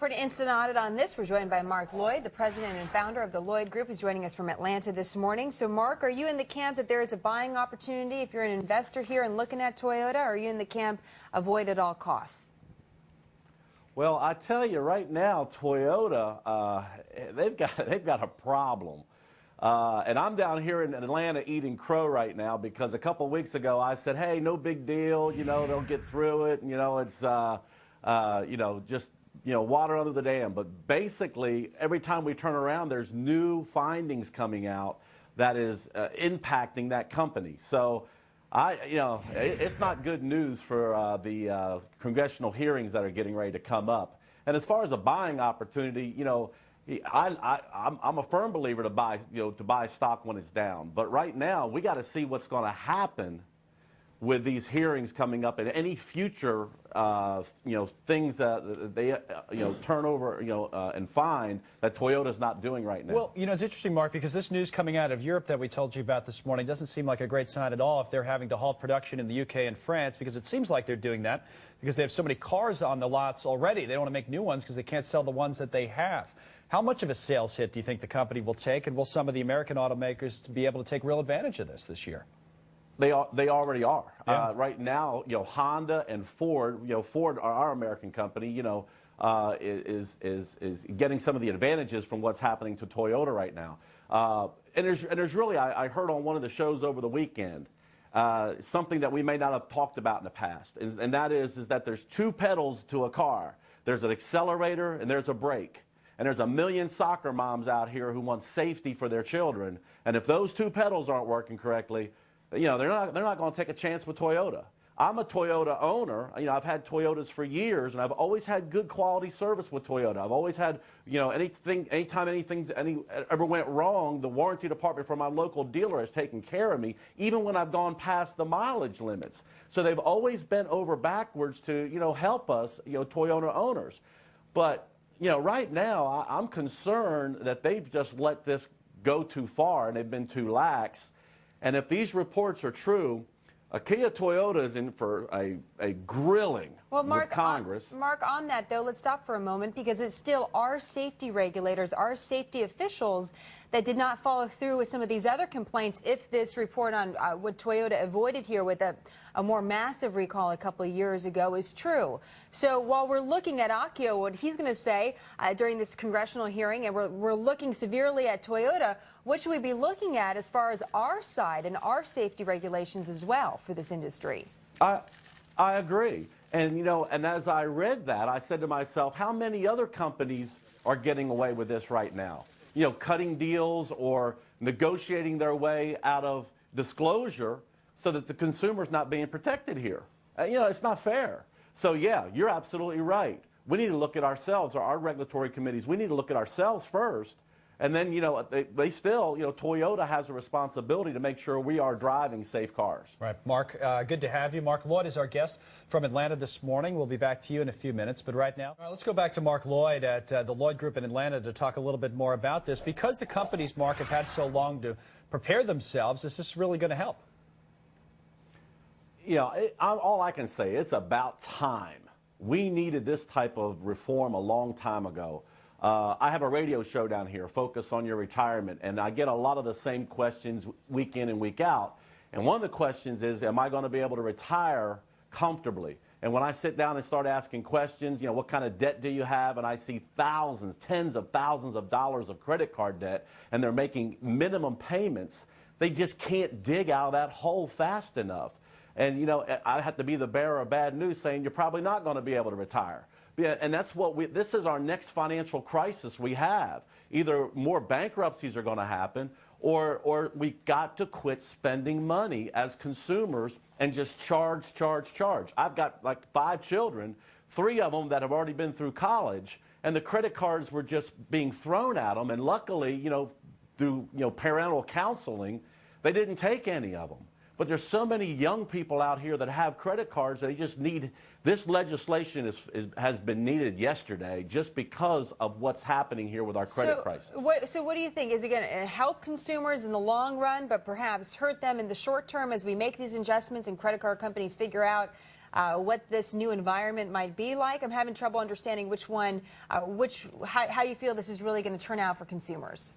For an instant audit on this, we're joined by Mark Lloyd, the president and founder of the Lloyd Group, who's joining us from Atlanta this morning. So, Mark, are you in the camp that there is a buying opportunity if you're an investor here and looking at Toyota, or are you in the camp avoid at all costs? Well, I tell you right now, Toyota, they've got a problem. And I'm down here in Atlanta eating crow right now because a couple weeks ago I said, hey, no big deal, you know, they'll get through it, you know, it's, you know, just, you know, water under the dam. But basically, every time we turn around, there's new findings coming out that is impacting that company. So, you know, it's not good news for the congressional hearings that are getting ready to come up. And as far as a buying opportunity, you know, I'm a firm believer to buy stock when it's down. But right now, we got to see what's going to happen with these hearings coming up and any future, you know, things that they, you know, turn over, you know, and find that Toyota's not doing right now. Well, you know, it's interesting, Mark, because this news coming out of Europe that we told you about this morning doesn't seem like a great sign at all if they're having to halt production in the UK and France, because it seems like they're doing that because they have so many cars on the lots already. They don't want to make new ones because they can't sell the ones that they have. How much of a sales hit do you think the company will take, and will some of the American automakers be able to take real advantage of this year? They already are. Yeah. Right now, you know, Honda and Ford, you know, Ford, our American company, you know, is getting some of the advantages from what's happening to Toyota right now. And there's really, I heard on one of the shows over the weekend, something that we may not have talked about in the past, and that is that there's two pedals to a car. There's an accelerator and there's a brake. And there's a million soccer moms out here who want safety for their children. And if those two pedals aren't working correctly, you know, they're not going to take a chance with Toyota. I'm a Toyota owner. You know, I've had Toyotas for years, and I've always had good quality service with Toyota. I've always had, you know, anytime anything ever went wrong, the warranty department for my local dealer has taken care of me, even when I've gone past the mileage limits. So they've always bent over backwards to, you know, help us, you know, Toyota owners. But, you know, right now, I'm concerned that they've just let this go too far, and they've been too lax. And if these reports are true, Kia Toyota is in for a grilling with Congress. Mark, on that, though, let's stop for a moment, because it's still our safety regulators, our safety officials that did not follow through with some of these other complaints if this report on what Toyota avoided here with a more massive recall a couple of years ago is true. So while we're looking at Akio, what he's going to say during this congressional hearing, and we're looking severely at Toyota, what should we be looking at as far as our side and our safety regulations as well for this industry? I agree. And, you know, and as I read that, I said to myself, how many other companies are getting away with this right now? You know, cutting deals or negotiating their way out of disclosure so that the consumer's not being protected here. You know, it's not fair. So, yeah, you're absolutely right. We need to look at ourselves, or our regulatory committees, we need to look at ourselves first. And then, you know, they still, you know, Toyota has a responsibility to make sure we are driving safe cars. Right. Mark, good to have you. Mark Lloyd is our guest from Atlanta this morning. We'll be back to you in a few minutes. But right now, let's go back to Mark Lloyd at the Lloyd Group in Atlanta to talk a little bit more about this. Because the companies, Mark, have had so long to prepare themselves, is this really going to help? You know, all I can say, it's about time. We needed this type of reform a long time ago. I have a radio show down here, Focus on Your Retirement, and I get a lot of the same questions week in and week out. And one of the questions is, am I going to be able to retire comfortably? And when I sit down and start asking questions, you know, what kind of debt do you have? And I see thousands, tens of thousands of dollars of credit card debt, and they're making minimum payments. They just can't dig out of that hole fast enough. And, you know, I have to be the bearer of bad news saying you're probably not going to be able to retire. Yeah, and that's what this is our next financial crisis we have. Either more bankruptcies are going to happen, or we've got to quit spending money as consumers and just charge. I've got like 5 children, 3 of them that have already been through college, and the credit cards were just being thrown at them, and luckily, you know, through, you know, parental counseling, they didn't take any of them. But there's so many young people out here that have credit cards that they just need. This legislation has been needed yesterday just because of what's happening here with our credit crisis. So what do you think? Is it going to help consumers in the long run, but perhaps hurt them in the short term as we make these adjustments and credit card companies figure out what this new environment might be like? I'm having trouble understanding which one, how you feel this is really going to turn out for consumers.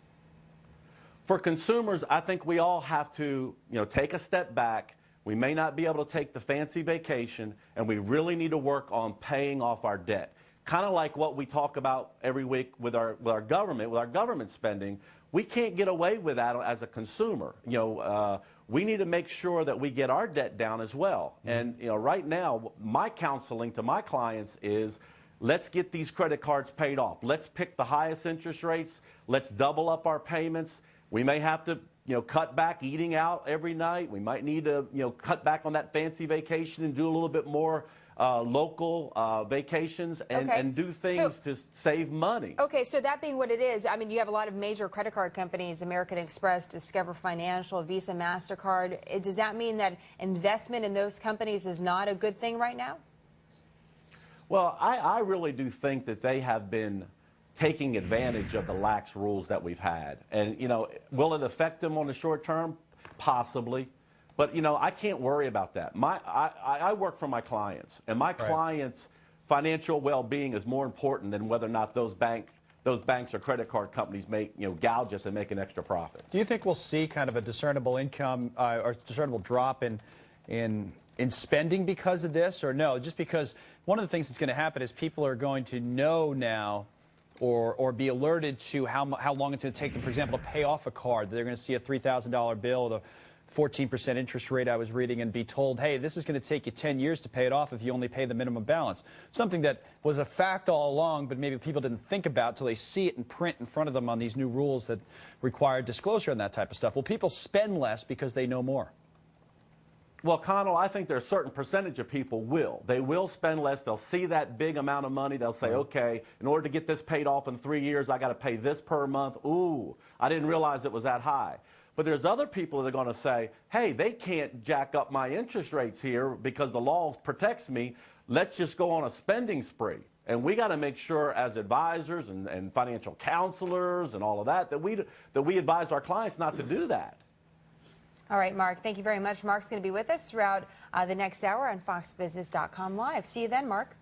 For consumers, I think we all have to, take a step back. We may not be able to take the fancy vacation, and we really need to work on paying off our debt. Kind of like what we talk about every week with our government spending. We can't get away with that as a consumer. We need to make sure that we get our debt down as well. And right now, my counseling to my clients is, let's get these credit cards paid off. Let's pick the highest interest rates. Let's double up our payments. We may have to, cut back eating out every night. We might need to, cut back on that fancy vacation and do a little bit more local vacations and do things to save money. Okay, so that being what it is, I mean, you have a lot of major credit card companies, American Express, Discover Financial, Visa, MasterCard. Does that mean that investment in those companies is not a good thing right now? Well, I really do think that they have been taking advantage of the lax rules that we've had. And, will it affect them on the short term? Possibly. But, I can't worry about that. I work for my clients, and my clients' financial well-being is more important than whether or not those banks or credit card companies make, gouge us and make an extra profit. Do you think we'll see kind of a discernible income or discernible drop in spending because of this, or no? Just because one of the things that's going to happen is people are going to know now or be alerted to how long it's going to take them, for example, to pay off a card. They're going to see a $3,000 bill at a 14% interest rate, I was reading, and be told, hey, this is going to take you 10 years to pay it off if you only pay the minimum balance. Something that was a fact all along, but maybe people didn't think about until they see it in print in front of them on these new rules that require disclosure and that type of stuff. Will people spend less because they know more? Well, Connell, I think there's a certain percentage of people will. They will spend less. They'll see that big amount of money. They'll say, okay, in order to get this paid off in 3 years, I got to pay this per month. Ooh, I didn't realize it was that high. But there's other people that are going to say, hey, they can't jack up my interest rates here because the law protects me. Let's just go on a spending spree. And we got to make sure as advisors and financial counselors and all of that, that we advise our clients not to do that. All right, Mark, thank you very much. Mark's going to be with us throughout the next hour on FoxBusiness.com Live. See you then, Mark.